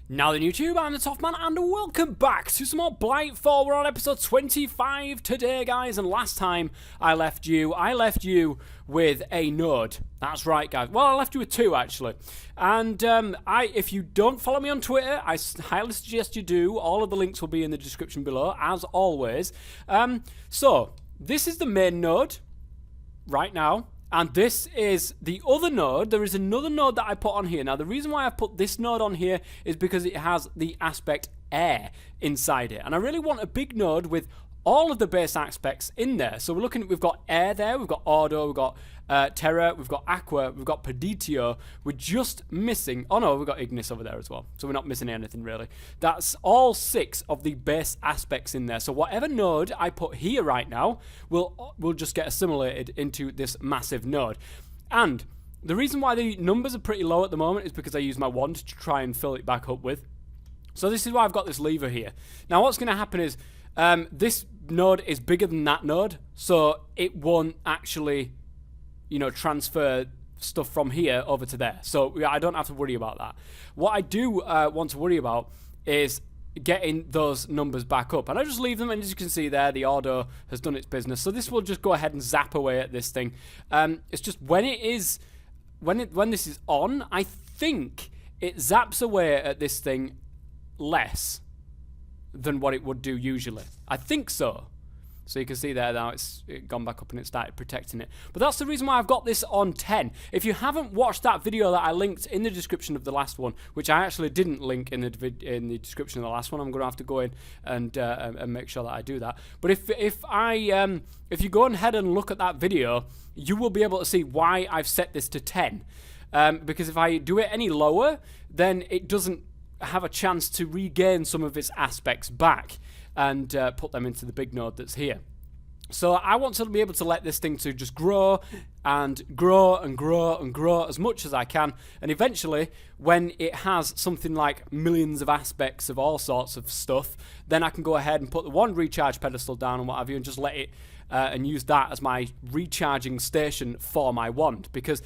Now then YouTube, I'm the TOFF man and welcome back to some more Blightfall. We're on episode 25 today guys, and last time I left you with a node. That's right guys, well I left you with two actually. And if you don't follow me on Twitter, I highly suggest you do. All of the links will be in the description below as always. So this is the main node right now. And this is the other node. There is another node that I put on here. Now, the reason why I put this node on here is because it has the aspect air inside it. And I really want a big node with all of the base aspects in there. So we've got air there, we've got Ordo, we've got Terra, we've got Aqua, we've got Peditio. We're just missing, oh no, we've got Ignis over there as well. So we're not missing anything really. That's all 6 of the base aspects in there. So whatever node I put here right now will just get assimilated into this massive node. And the reason why the numbers are pretty low at the moment is because I use my wand to try and fill it back up with. So this is why I've got this lever here. Now what's going to happen is this node is bigger than that node, so it won't actually, you know, transfer stuff from here over to there. So I don't have to worry about that. What I do want to worry about is getting those numbers back up. And I just leave them, and as you can see there, the Ordo has done its business. So this will just go ahead and zap away at this thing. It's just when this is on, I think it zaps away at this thing less than what it would do usually. I think so. So you can see there now it's gone back up and it started protecting it. But that's the reason why I've got this on 10. If you haven't watched that video that I linked in the description of the last one, which I actually didn't link in the description of the last one, I'm going to have to go in and make sure that I do that. But if you go ahead and look at that video, you will be able to see why I've set this to 10. Because if I do it any lower, then it doesn't have a chance to regain some of its aspects back and put them into the big node that's here. So I want to be able to let this thing to just grow and grow and grow and grow as much as I can, and eventually when it has something like millions of aspects of all sorts of stuff, then I can go ahead and put the one recharge pedestal down and what have you, and just let it and use that as my recharging station for my wand, because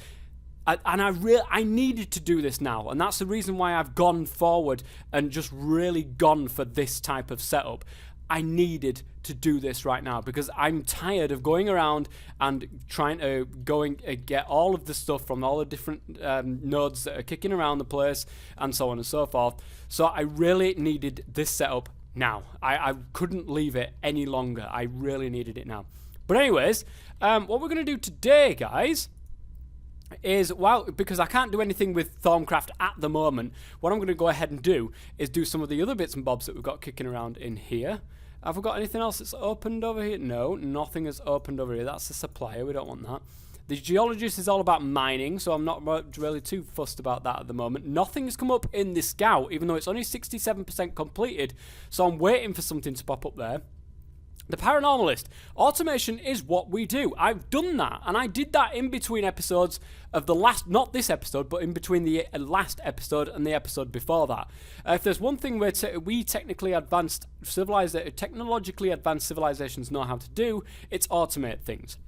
I needed to do this now, and that's the reason why I've gone forward and just really gone for this type of setup. I needed to do this right now because I'm tired of going around and trying to get all of the stuff from all the different nodes that are kicking around the place and so on and so forth. So I really needed this setup now. I couldn't leave it any longer. I really needed it now. But anyways, what we're going to do today, guys, is, well, because I can't do anything with Thorncraft at the moment, what I'm going to go ahead and do is do some of the other bits and bobs that we've got kicking around in here. Have we got anything else that's opened over here? No, nothing has opened over here. That's the supplier. We don't want that. The geologist is all about mining, so I'm not really too fussed about that at the moment. Nothing has come up in the scout, even though it's only 67% completed, so I'm waiting for something to pop up there. The Paranormalist. Automation is what we do. I've done that, and I did that in between episodes of the last, not this episode, but in between the last episode and the episode before that. If there's one thing where technologically advanced civilizations know how to do, it's automate things.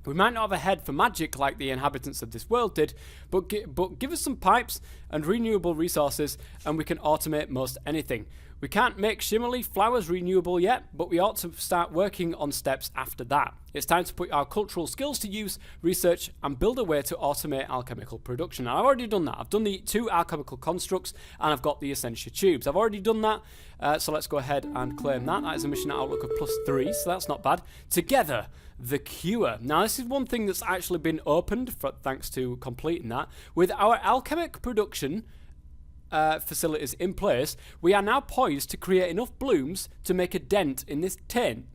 We might not have a head for magic like the inhabitants of this world did, but give us some pipes and renewable resources and we can automate most anything. We can't make shimmerly flowers renewable yet, but we ought to start working on steps after that. It's time to put our cultural skills to use, research, and build a way to automate alchemical production. Now, I've already done that. I've done the 2 alchemical constructs, and I've got the Essentia tubes. I've already done that, so let's go ahead and claim that. That is a mission outlook of +3, so that's not bad. Together, the cure. Now, this is one thing that's actually been opened, thanks to completing that. With our alchemic production facilities in place, we are now poised to create enough blooms to make a dent in this tin.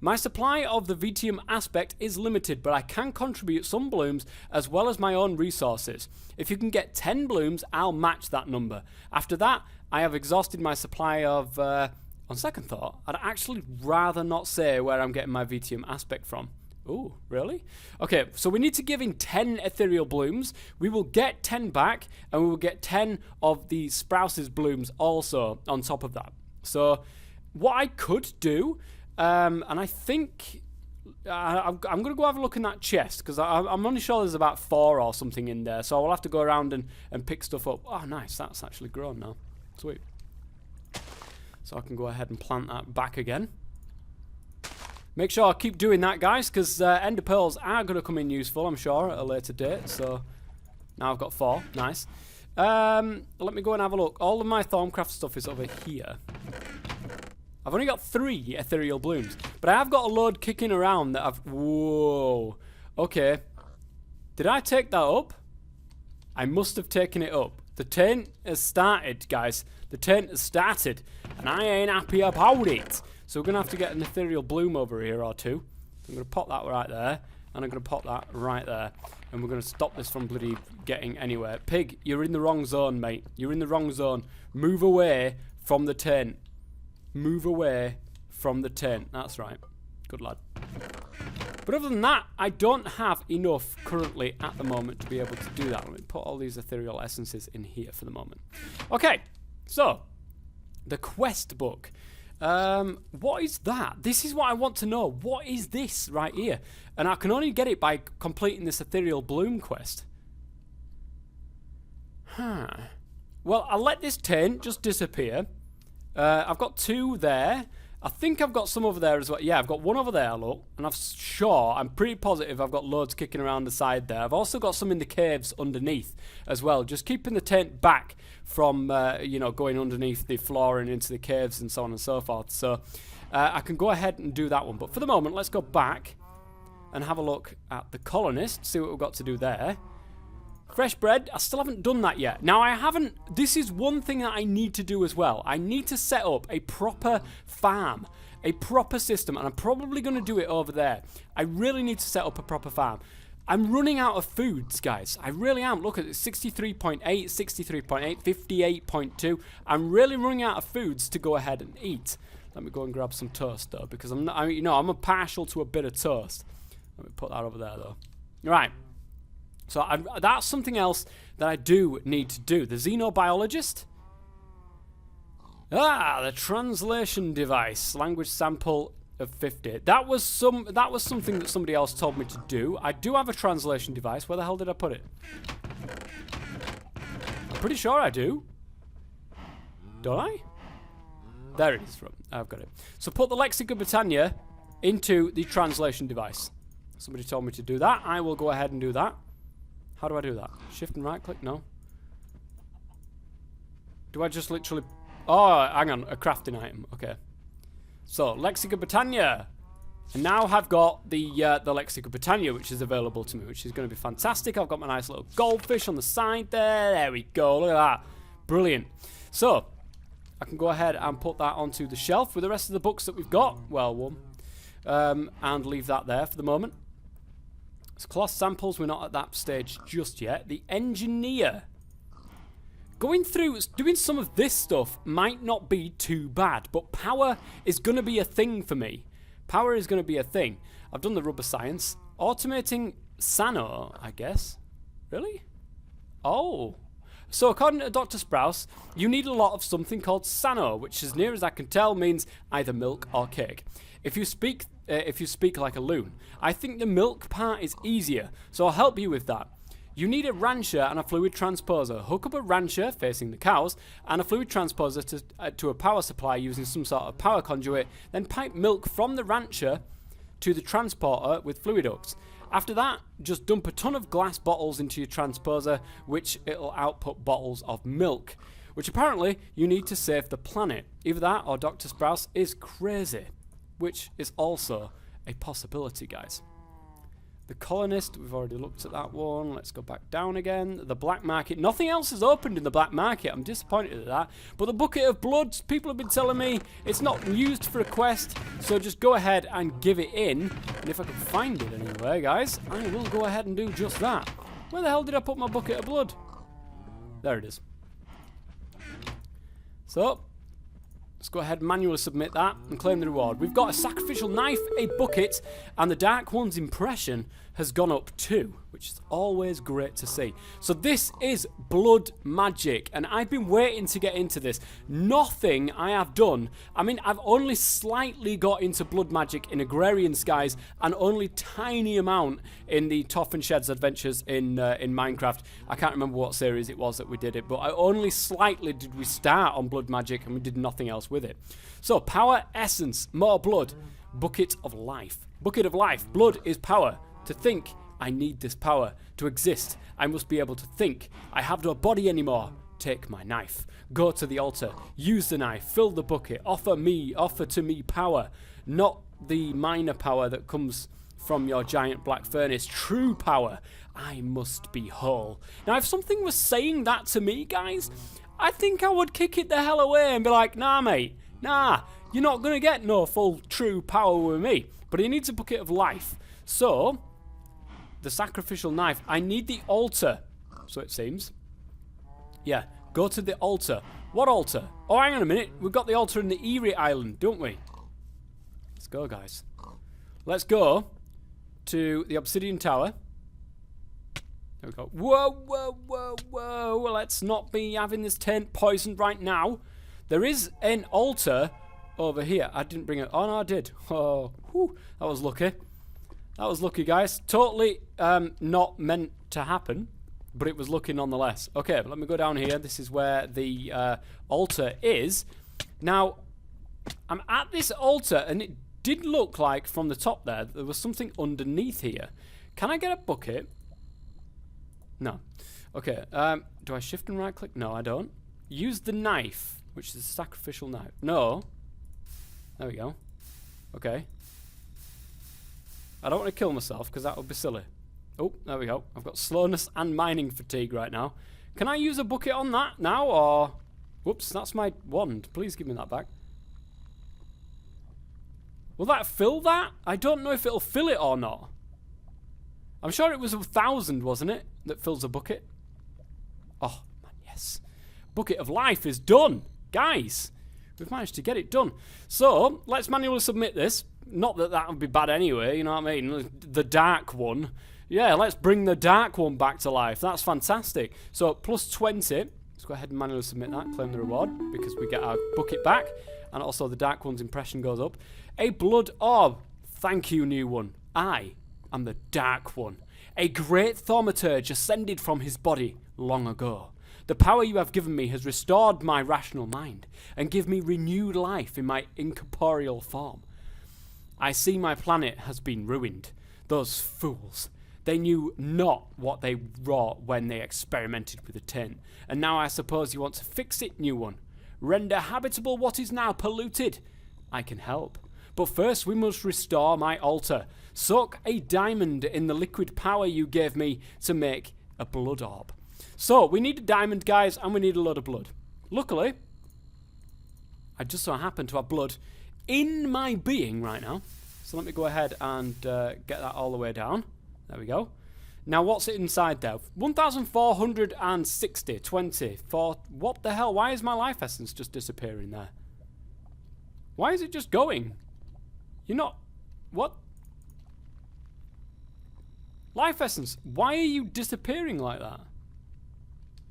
My supply of the Vitium aspect is limited, but I can contribute some blooms as well as my own resources. If you can get 10 blooms, I'll match that number. After that, I have exhausted my supply of... on second thought, I'd actually rather not say where I'm getting my Vitium aspect from. Ooh, really? Okay, so we need to give in 10 ethereal blooms. We will get 10 back, and we will get 10 of the Sprouse's blooms also on top of that. So what I could do, and I think I'm going to go have a look in that chest, because I'm only sure there's about 4 or something in there, so I'll have to go around and pick stuff up. Oh, nice, that's actually grown now. Sweet. So I can go ahead and plant that back again. Make sure I keep doing that, guys, because ender pearls are going to come in useful, I'm sure, at a later date. So now I've got 4. Nice. Let me go and have a look. All of my Thorncraft stuff is over here. I've only got 3 ethereal blooms, but I have got a load kicking around that I've... Whoa. Okay. Did I take that up? I must have taken it up. The taint has started, guys. The taint has started, and I ain't happy about it. So we're going to have to get an ethereal bloom over here or 2. I'm going to pop that right there, and I'm going to pop that right there. And we're going to stop this from bloody getting anywhere. Pig, you're in the wrong zone, mate. You're in the wrong zone. Move away from the taint. Move away from the taint. That's right. Good lad. But other than that, I don't have enough currently at the moment to be able to do that. Let me put all these ethereal essences in here for the moment. Okay, so the quest book. What is that? This is what I want to know. What is this right here? And I can only get it by completing this ethereal bloom quest. Well, I'll let this taint just disappear. I've got 2 there. I think I've got some over there as well. Yeah, I've got 1 over there, look. And I'm pretty positive I've got loads kicking around the side there. I've also got some in the caves underneath as well. Just keeping the taint back from, you know, going underneath the floor and into the caves and so on and so forth. So I can go ahead and do that one. But for the moment, let's go back and have a look at the colonist. See what we've got to do there. Fresh bread, I still haven't done that yet. Now, this is one thing that I need to do as well. I need to set up a proper farm, a proper system, and I'm probably going to do it over there. I really need to set up a proper farm. I'm running out of foods, guys. I really am. Look at it, 63.8, 63.8, 58.2. I'm really running out of foods to go ahead and eat. Let me go and grab some toast, though, because I'm a partial to a bit of toast. Let me put that over there, though. Right. So that's something else that I do need to do. The xenobiologist. The translation device. Language sample of 50. That was something that somebody else told me to do. I do have a translation device. Where the hell did I put it? I'm pretty sure I do. Don't I? There it is. I've got it. So put the Lexicon Britannia into the translation device. Somebody told me to do that. I will go ahead and do that. How do I do that? Shift and right click? No. Do I just literally... Oh, hang on. A crafting item. Okay. So, Lexicon Britannia. And now I've got the Lexicon Britannia, which is available to me, which is going to be fantastic. I've got my nice little goldfish on the side there. There we go. Look at that. Brilliant. So, I can go ahead and put that onto the shelf with the rest of the books that we've got. Well, one. And leave that there for the moment. So cloth samples, we're not at that stage just yet. The engineer. Going through, doing some of this stuff might not be too bad, but power is going to be a thing for me. Power is going to be a thing. I've done the rubber science. Automating Sano, I guess. Really? Oh. So according to Dr. Sprouse, you need a lot of something called Sano, which as near as I can tell means either milk or cake. If you speak like a loon, I think the milk part is easier, so I'll help you with that. You need a rancher and a fluid transposer. Hook up a rancher facing the cows and a fluid transposer to a power supply using some sort of power conduit, then pipe milk from the rancher to the transporter with fluid ducts. After that, just dump a ton of glass bottles into your transposer, which it'll output bottles of milk, which apparently you need to save the planet. Either that or Dr. Sprouse is crazy, which is also a possibility, guys. The colonist, we've already looked at that one. Let's go back down again. The black market. Nothing else has opened in the black market. I'm disappointed at that. But the bucket of blood, people have been telling me it's not used for a quest. So just go ahead and give it in. And if I can find it anywhere, guys, I will go ahead and do just that. Where the hell did I put my bucket of blood? There it is. So, let's go ahead and manually submit that and claim the reward. We've got a sacrificial knife, a bucket, and the Dark One's impression has gone up too, which is always great to see. So this is blood magic, and I've been waiting to get into this. Nothing I have done, I mean, I've only slightly got into blood magic in Agrarian Skies, and only tiny amount in the TOFF and Sheds adventures in Minecraft. I can't remember what series it was that we did it, but I only slightly did we start on blood magic, and we did nothing else with it. So, power, essence, more blood, bucket of life. Bucket of life, blood is power. To think, I need this power. To exist, I must be able to think. I have no body anymore. Take my knife. Go to the altar. Use the knife. Fill the bucket. Offer to me power. Not the minor power that comes from your giant black furnace. True power. I must be whole. Now, if something was saying that to me, guys, I think I would kick it the hell away and be like, nah, mate. Nah, you're not going to get no full true power with me. But he needs a bucket of life. So, the sacrificial knife. I need the altar, so it seems. Yeah, go to the altar. What altar? Oh, hang on a minute. We've got the altar in the Eerie Island, don't we? Let's go, guys. Let's go to the Obsidian Tower. There we go. Whoa, whoa, whoa, whoa. Let's not be having this tent poisoned right now. There is an altar over here. I didn't bring it. Oh, no, I did. Oh, whew, that was lucky. That was lucky, guys. Totally not meant to happen, but it was lucky nonetheless. Okay, but let me go down here. This is where the altar is. Now, I'm at this altar, and it did look like from the top there was something underneath here. Can I get a bucket? No. Okay, do I shift and right click? No, I don't. Use the knife, which is a sacrificial knife. No. There we go. Okay. I don't want to kill myself because that would be silly. Oh, there we go. I've got slowness and mining fatigue right now. Can I use a bucket on that now, or... Whoops, that's my wand. Please give me that back. Will that fill that? I don't know if it'll fill it or not. I'm sure it was 1,000, wasn't it, that fills a bucket? Oh, man, yes. Bucket of life is done. Guys, we've managed to get it done. So, let's manually submit this. Not that that would be bad anyway, you know what I mean? The dark one. Yeah, let's bring the dark one back to life. That's fantastic. So, plus 20. Let's go ahead and manually submit that and claim the reward because we get our bucket back. And also the dark one's impression goes up. A blood orb. Thank you, new one. I am the dark one. A great thaumaturge ascended from his body long ago. The power you have given me has restored my rational mind and give me renewed life in my incorporeal form. I see my planet has been ruined. Those fools. They knew not what they wrought when they experimented with the tin. And now I suppose you want to fix it, new one. Render habitable what is now polluted. I can help. But first we must restore my altar. Soak a diamond in the liquid power you gave me to make a blood orb. So, we need a diamond, guys, and we need a load of blood. Luckily, I just so happen to have blood in my being right now. So let me go ahead and get that all the way down. There we go. Now, what's it inside there? 1,460, 20, 4. What the hell? Why is my life essence just disappearing there? Why is it just going? You're not... What? Life essence, why are you disappearing like that?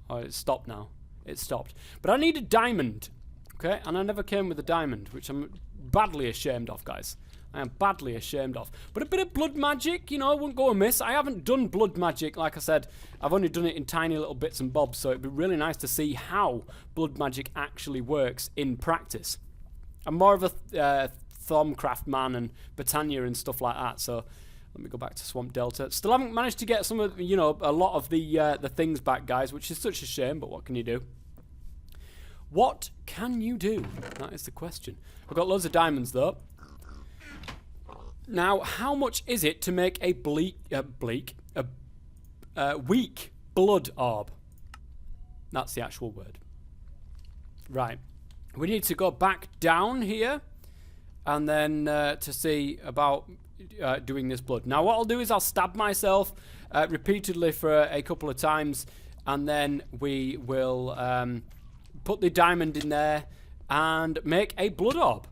Oh, it's stopped now. It's stopped. But I need a diamond. Okay? And I never came with a diamond, which I'm badly ashamed of, guys. I am badly ashamed of. But a bit of blood magic, you know, won't go amiss. I haven't done blood magic, like I said. I've only done it in tiny little bits and bobs, so it'd be really nice to see how blood magic actually works in practice. I'm more of a Thaumcraft man and Britannia and stuff like that, so let me go back to Swamp Delta. Still haven't managed to get some of, you know, a lot of the things back, guys, which is such a shame, but what can you do? What can you do? That is the question. I've got loads of diamonds, though. Now, how much is it to make a weak blood orb? That's the actual word. Right. We need to go back down here and then to see about doing this blood. Now, what I'll do is I'll stab myself repeatedly for a couple of times, and then we will put the diamond in there and make a blood orb.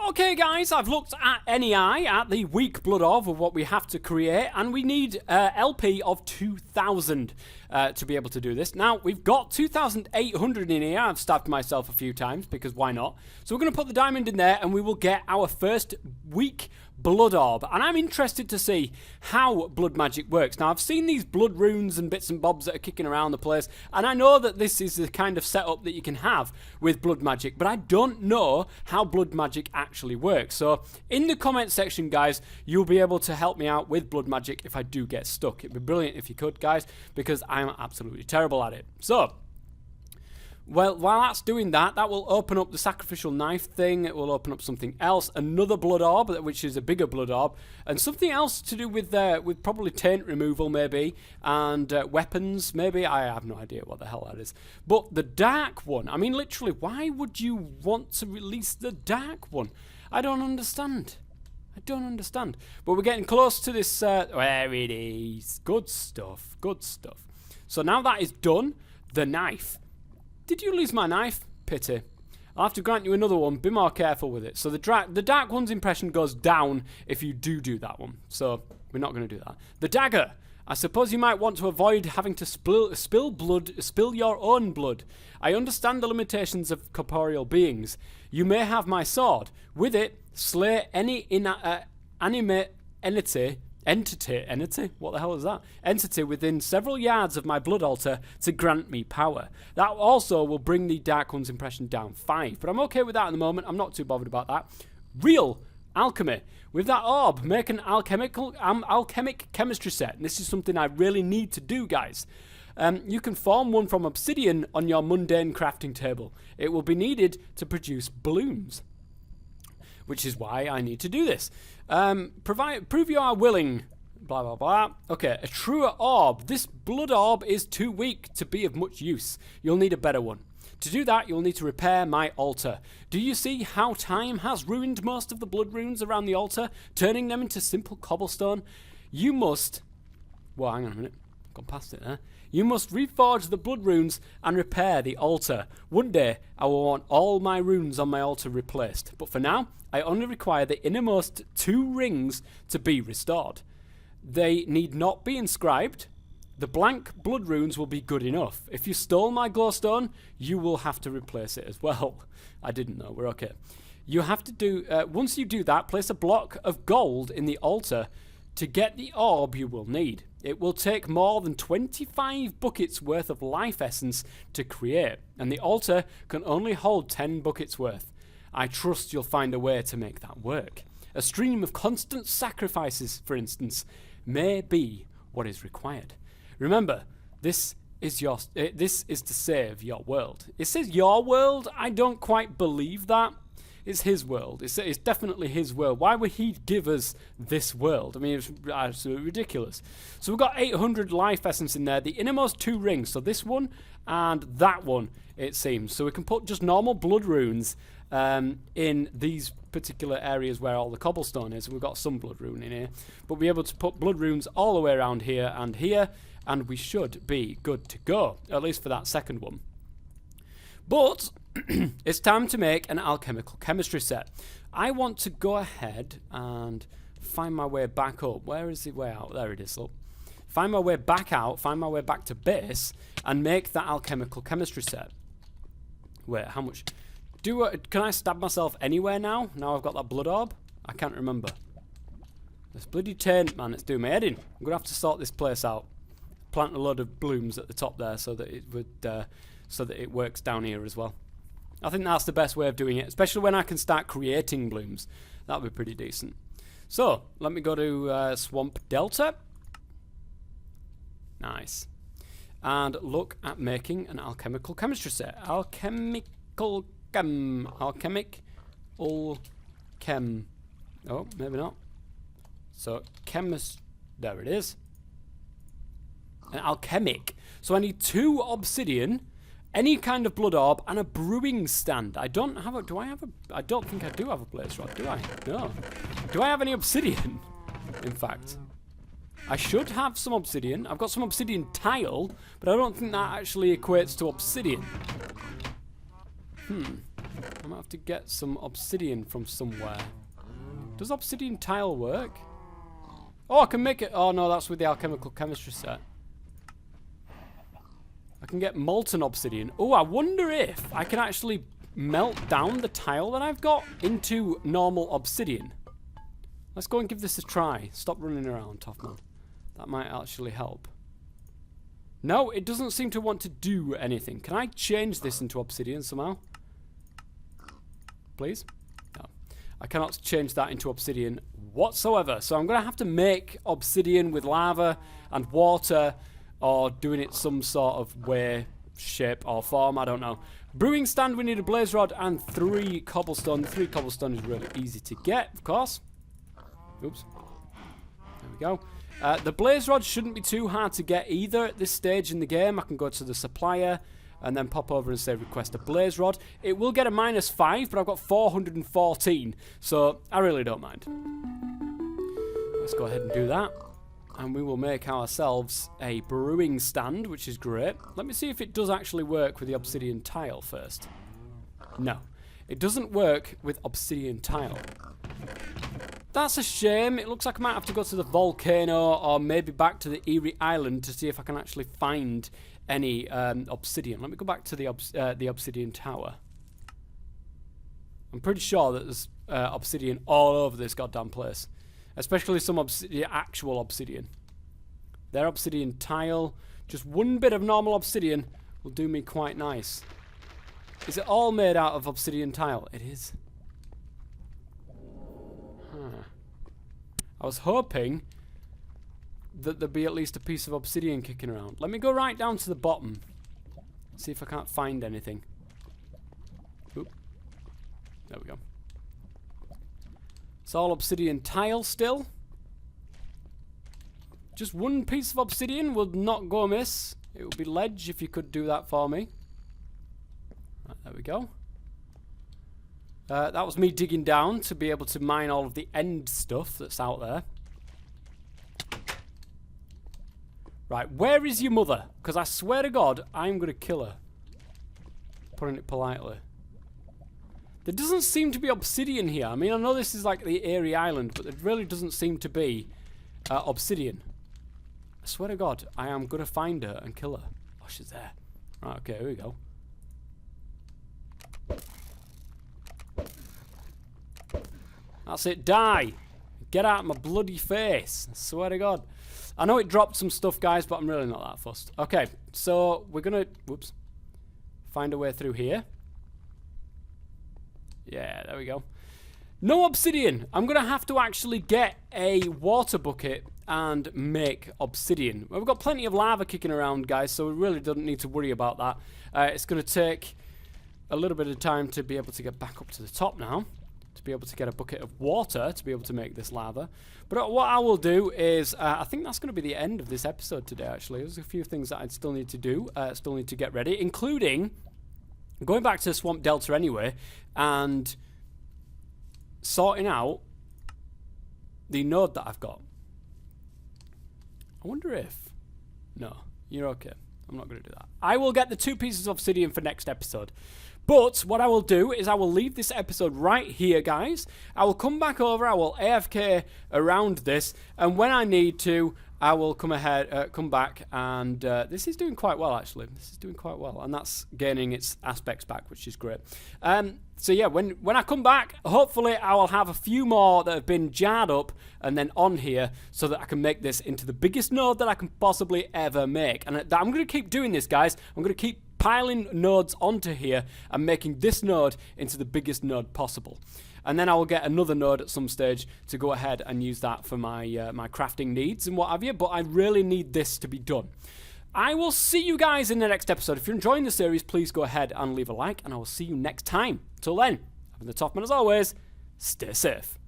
Okay guys, I've looked at NEI, at the weak blood of what we have to create, and we need LP of 2,000 to be able to do this. Now, we've got 2,800 in here. I've stabbed myself a few times, because why not? So we're going to put the diamond in there, and we will get our first weak blood orb. And I'm interested to see how blood magic works. Now, I've seen these blood runes and bits and bobs that are kicking around the place, and I know that this is the kind of setup that you can have with blood magic, but I don't know how blood magic actually works. So in the comment section, guys, you'll be able to help me out with blood magic if I do get stuck. It'd be brilliant if you could, guys, because I'm absolutely terrible at it. So well, while that's doing that, that will open up the sacrificial knife thing. It will open up something else, another blood orb, which is a bigger blood orb, and something else to do with probably taint removal, maybe, and weapons, maybe. I have no idea what the hell that is. But the dark one, I mean, literally, why would you want to release the dark one? I don't understand. I don't understand. But we're getting close to this. There it is. Good stuff. Good stuff. So now that is done, the knife. Did you lose my knife? Pity. I'll have to grant you another one. Be more careful with it. So the dark one's impression goes down if you do that one. So we're not going to do that. The dagger. I suppose you might want to avoid having to spill your own blood. I understand the limitations of corporeal beings. You may have my sword. With it, slay any entity, what the hell is that? Entity within several yards of my blood altar to grant me power. That also will bring the Dark One's impression down 5, but I'm okay with that at the moment. I'm not too bothered about that. Real alchemy. With that orb, make an alchemic chemistry set. And this is something I really need to do, guys. You can form one from obsidian on your mundane crafting table. It will be needed to produce blooms, which is why I need to do this. Prove you are willing, blah, blah, blah. Okay, a truer orb. This blood orb is too weak to be of much use. You'll need a better one. To do that, you'll need to repair my altar. Do you see how time has ruined most of the blood runes around the altar, turning them into simple cobblestone? You must... Well, hang on a minute. Gone past it there. You must reforge the blood runes and repair the altar. One day, I will want all my runes on my altar replaced. But for now, I only require the innermost 2 rings to be restored. They need not be inscribed. The blank blood runes will be good enough. If you stole my glowstone, you will have to replace it as well. I didn't know. We're okay. You have to do... once you do that, place a block of gold in the altar to get the orb you will need. It will take more than 25 buckets worth of life essence to create, and the altar can only hold 10 buckets worth. I trust you'll find a way to make that work. A stream of constant sacrifices, for instance, may be what is required. Remember, this is to save your world. It says your world. I don't quite believe that. It's his world. It's definitely his world. Why would he give us this world? I mean, it's absolutely ridiculous. So we've got 800 life essence in there. The innermost 2 rings. So this one and that one, it seems. So we can put just normal blood runes in these particular areas where all the cobblestone is. We've got some blood rune in here. But we'll be able to put blood runes all the way around here and here. And we should be good to go. At least for that second one. But... it's time to make an alchemical chemistry set. I want to go ahead and find my way back up. Where is the way out? There it is, look. Find my way back out, find my way back to base, and make that alchemical chemistry set. Wait, how much? Can I stab myself anywhere now? Now I've got that blood orb? I can't remember. This bloody taint, man, it's doing my head in. I'm going to have to sort this place out. Plant a load of blooms at the top there so that it would, so that it works down here as well. I think that's the best way of doing it, especially when I can start creating blooms. That'll be pretty decent. So, let me go to Swamp Delta. Nice. And look at making an alchemical chemistry set. Alchemic. Oh, maybe not. So, there it is. An alchemic. So I need 2 obsidian, any kind of blood orb, and a brewing stand. I don't think I do have a blaze rod, do I? No. Do I have any obsidian? In fact, I should have some obsidian. I've got some obsidian tile, but I don't think that actually equates to obsidian. I'm might have to get some obsidian from somewhere. Does obsidian tile work? Oh, I can make it. Oh, no, that's with the alchemical chemistry set. I can get molten obsidian. Oh, I wonder if I can actually melt down the tile that I've got into normal obsidian. Let's go and give this a try. Stop running around, Toffman. That might actually help. No, it doesn't seem to want to do anything. Can I change this into obsidian somehow? Please? No. I cannot change that into obsidian whatsoever. So I'm going to have to make obsidian with lava and water, or doing it some sort of way, shape or form. I don't know. Brewing stand, we need a blaze rod and 3 cobblestone. 3 cobblestone is really easy to get, of course. Oops. There we go. The blaze rod shouldn't be too hard to get either at this stage in the game. I can go to the supplier and then pop over and say request a blaze rod. It will get a -5, but I've got 414, so I really don't mind. Let's go ahead and do that. And we will make ourselves a brewing stand, which is great. Let me see if it does actually work with the obsidian tile first. No, it doesn't work with obsidian tile. That's a shame. It looks like I might have to go to the volcano or maybe back to the Eerie Island to see if I can actually find any obsidian. Let me go back to the obsidian tower. I'm pretty sure that there's obsidian all over this goddamn place. Especially some actual obsidian. Their obsidian tile. Just one bit of normal obsidian will do me quite nice. Is it all made out of obsidian tile? It is. Huh. I was hoping that there'd be at least a piece of obsidian kicking around. Let me go right down to the bottom. See if I can't find anything. Oop. There we go. It's all obsidian tile still. Just one piece of obsidian would not go amiss. It would be ledge if you could do that for me. Right, there we go. That was me digging down to be able to mine all of the end stuff that's out there. Right, where is your mother? Because I swear to God, I'm going to kill her. Putting it politely. There doesn't seem to be obsidian here. I mean, I know this is like the Eerie Island, but there really doesn't seem to be obsidian. I swear to God, I am going to find her and kill her. Oh, she's there. Right, okay, here we go. That's it, die! Get out of my bloody face. I swear to God. I know it dropped some stuff, guys, but I'm really not that fussed. Okay, so we're going to, whoops, find a way through here. Yeah, there we go. No obsidian. I'm going to have to actually get a water bucket and make obsidian. We've got plenty of lava kicking around, guys, so we really don't need to worry about that. It's going to take a little bit of time to be able to get back up to the top now, to be able to get a bucket of water to be able to make this lava. But what I will do is, I think that's going to be the end of this episode today, actually. There's a few things that I'd still need to do, still need to get ready, including going back to Swamp Delta anyway, and sorting out the node that I've got. I wonder if... No, you're okay. I'm not going to do that. I will get the 2 pieces of obsidian for next episode. But what I will do is I will leave this episode right here, guys. I will come back over, I will AFK around this, and when I need to, I will come back, and this is doing quite well, actually. This is doing quite well, and that's gaining its aspects back, which is great. So yeah, when I come back, hopefully I will have a few more that have been jarred up and then on here so that I can make this into the biggest node that I can possibly ever make. And I'm going to keep doing this, guys. I'm going to keep piling nodes onto here and making this node into the biggest node possible. And then I will get another node at some stage to go ahead and use that for my my crafting needs and what have you, but I really need this to be done. I will see you guys in the next episode. If you're enjoying the series, please go ahead and leave a like, and I will see you next time. Till then, I've been the Toffman as always. Stay safe.